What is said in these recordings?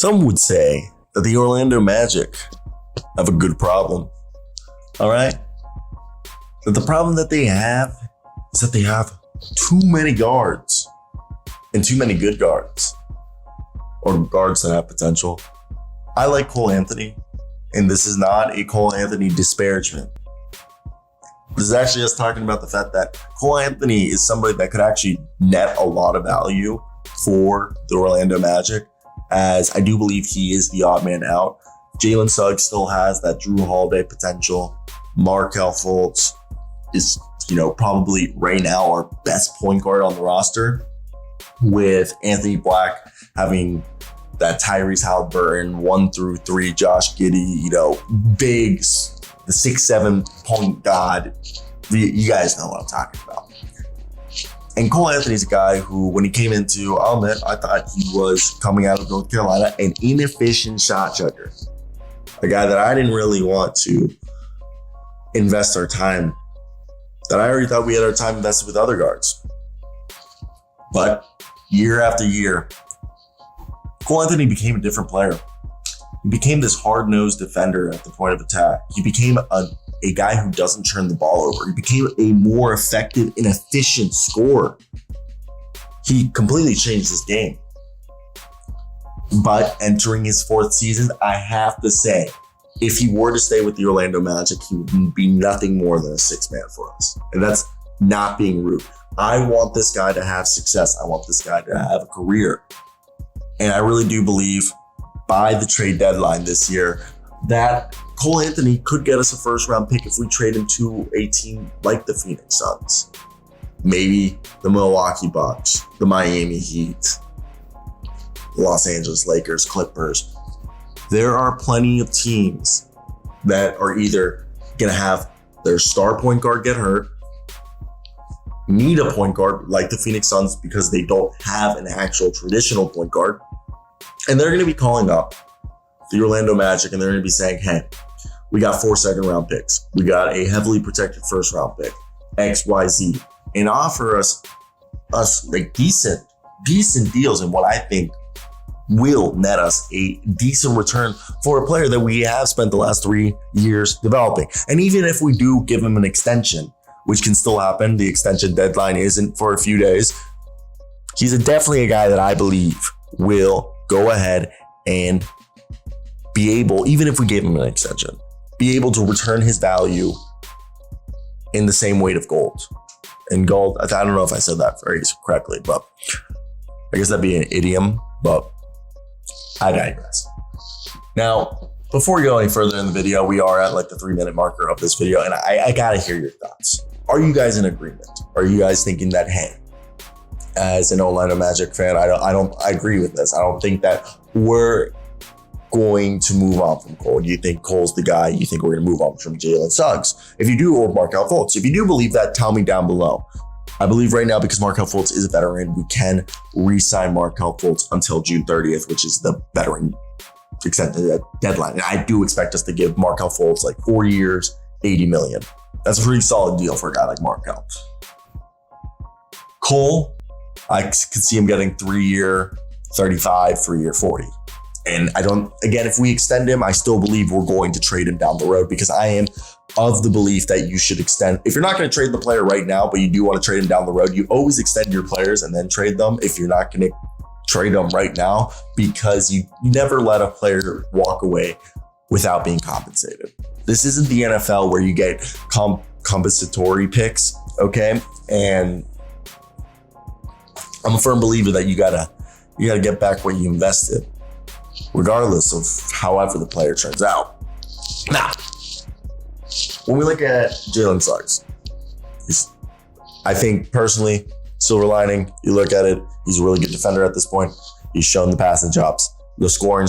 Some would say that the Orlando Magic have a good problem. All right? That the problem that they have is that they have too many guards and too many good guards, or guards that have potential. I like Cole Anthony, and this is not a Cole Anthony disparagement. This is actually us talking about the fact that Cole Anthony is somebody that could actually net a lot of value for the Orlando Magic, as I do believe he is the odd man out. Jalen Suggs still has that Jrue Holiday potential. Markelle Fultz is, probably right now our best point guard on the roster, with Anthony Black having that Tyrese Halliburton 1-3 Josh Giddey, big, the 6-7 point god. You guys know what I'm talking about. And Cole Anthony's a guy who, when he came into, I'll admit, I thought he was coming out of North Carolina, an inefficient shot chucker. A guy that I didn't really want to invest our time, that I already thought we had our time invested with other guards. But year after year, Cole Anthony became a different player. He became this hard-nosed defender at the point of attack. He became a guy who doesn't turn the ball over. He became a more effective and efficient scorer. He completely changed his game. But entering his fourth season, I have to say, if he were to stay with the Orlando Magic, he would be nothing more than a six-man for us. And that's not being rude. I want this guy to have success. I want this guy to have a career. And I really do believe by the trade deadline this year that Cole Anthony could get us a first-round pick if we trade him to a team like the Phoenix Suns, maybe the Milwaukee Bucks, the Miami Heat, Los Angeles Lakers, Clippers. There are plenty of teams that are either going to have their star point guard get hurt, need a point guard like the Phoenix Suns because they don't have an actual traditional point guard, and they're going to be calling up the Orlando Magic and they're going to be saying, hey, we got 4 second-round picks. We got a heavily protected first-round pick, X, Y, Z, and offer us like decent deals in what I think will net us a decent return for a player that we have spent the last 3 years developing. And even if we do give him an extension, which can still happen, the extension deadline isn't for a few days, he's definitely a guy that I believe will go ahead and be able, even if we gave him an extension, be able to return his value in the same weight of gold. And gold, I don't know if I said that phrase correctly, but I guess that'd be an idiom, but I digress. Now, before we go any further in the video, we are at like the 3-minute marker of this video, and I gotta hear your thoughts. Are you guys in agreement? Are you guys thinking that, hey, as an Orlando Magic fan, I agree with this. I don't think that we're going to move on from Cole. Do you think Cole's the guy? You think we're going to move on from Jalen Suggs? If you do, or Markelle Fultz. If you do believe that, tell me down below. I believe right now, because Markelle Fultz is a veteran, we can re-sign Markelle Fultz until June 30th, which is the veteran extended deadline. And I do expect us to give Markelle Fultz like 4 years, $80 million. That's a pretty solid deal for a guy like Markelle. Cole, I could see him getting 3-year, 35, 3-year, 40. And again, if we extend him, I still believe we're going to trade him down the road, because I am of the belief that you should extend. If you're not going to trade the player right now, but you do want to trade him down the road, you always extend your players and then trade them if you're not going to trade them right now, because you never let a player walk away without being compensated. This isn't the NFL where you get compensatory picks, okay? And I'm a firm believer that you gotta get back what you invested, regardless of however the player turns out. Now, when we look at Jalen Suggs, I think personally, silver lining, you look at it, he's a really good defender at this point. He's shown the passing chops. The scoring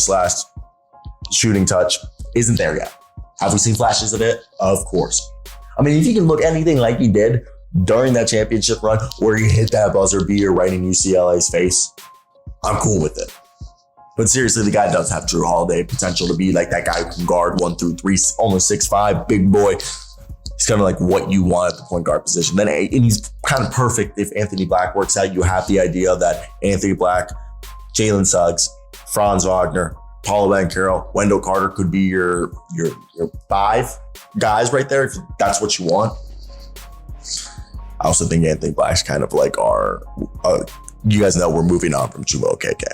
/ shooting touch isn't there yet. Have we seen flashes of it? Of course. I mean, if you can look anything like he did during that championship run where he hit that buzzer beater right in UCLA's face, I'm cool with it. But seriously, the guy does have Jrue Holiday potential to be like that guy who can guard 1-3, almost 6'5", big boy. He's kind of like what you want at the point guard position. And he's kind of perfect if Anthony Black works out. You have the idea that Anthony Black, Jalen Suggs, Franz Wagner, Paulo Banchero, Wendell Carter could be your 5 guys right there if that's what you want. I also think Anthony Black's kind of like our, you guys know we're moving on from Chuma Okeke.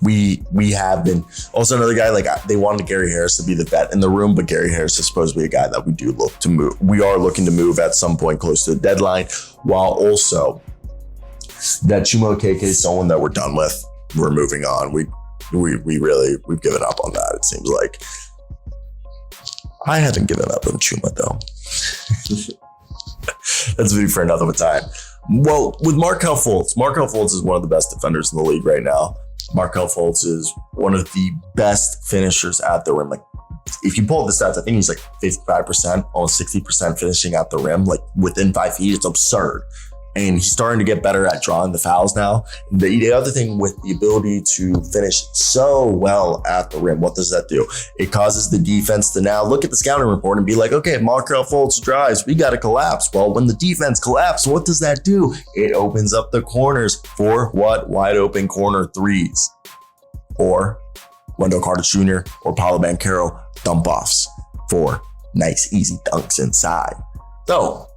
We have been. Also another guy, like they wanted Gary Harris to be the vet in the room, but Gary Harris is supposed to be a guy that we do look to move. We are looking to move at some point close to the deadline, while also that Chuma Okeke is someone that we're done with. We're moving on. We've given up on that. It seems like I haven't given up on Chuma though. That's maybe for another time. Well, with Markelle Fultz is one of the best defenders in the league right now. Markelle Fultz is one of the best finishers at the rim. Like, if you pull up the stats, I think he's like 55%, almost 60% finishing at the rim, like within 5 feet. It's absurd. And he's starting to get better at drawing the fouls now. The other thing with the ability to finish so well at the rim, what does that do? It causes the defense to now look at the scouting report and be like, okay, Markelle Fultz drives, we got to collapse. Well, when the defense collapses, what does that do? It opens up the corners for what? Wide open corner threes. Or Wendell Carter Jr. or Paulo Banchero dump offs for nice, easy dunks inside. So,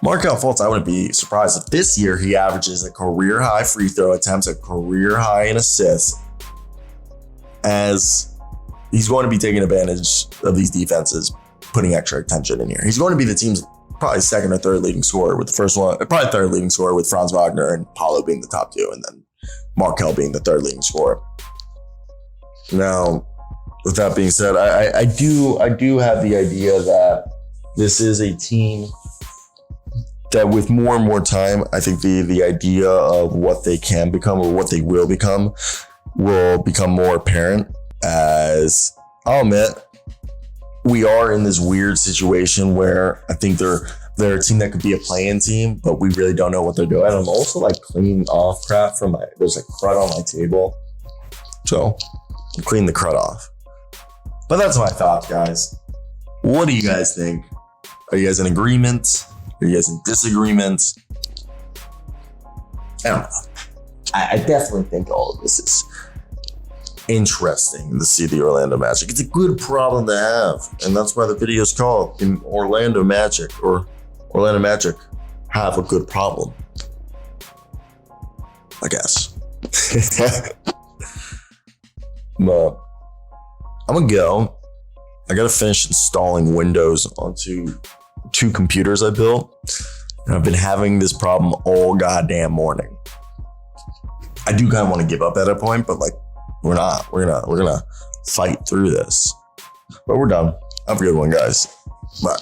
Markelle Fultz, I wouldn't be surprised if this year he averages a career high free throw attempts, a career high in assists, as he's going to be taking advantage of these defenses, putting extra attention in here. He's going to be the team's probably second or third leading scorer, with the first one, probably third leading scorer, with Franz Wagner and Paulo being the top 2, and then Markelle being the third leading scorer. Now, with that being said, I do have the idea that this is a team that with more and more time, I think the idea of what they can become or what they will become more apparent, as I'll admit, we are in this weird situation where I think they're a team that could be a play-in team, but we really don't know what they're doing. I'm also like cleaning off crap from there's a crud on my table. So I'm cleaning the crud off. But that's my thoughts, guys. What do you guys think? Are you guys in agreement? Are you guys in disagreement? I don't know. I definitely think all of this is interesting to see the Orlando Magic. It's a good problem to have. And that's why the video is called Orlando Magic, or Orlando Magic Have a Good Problem, I guess. But I'm going to go. I got to finish installing Windows onto 2 computers I built, and I've been having this problem all goddamn morning. I do kind of want to give up at a point, but like we're not. We're gonna fight through this. But we're done. Have a good one, guys. Bye.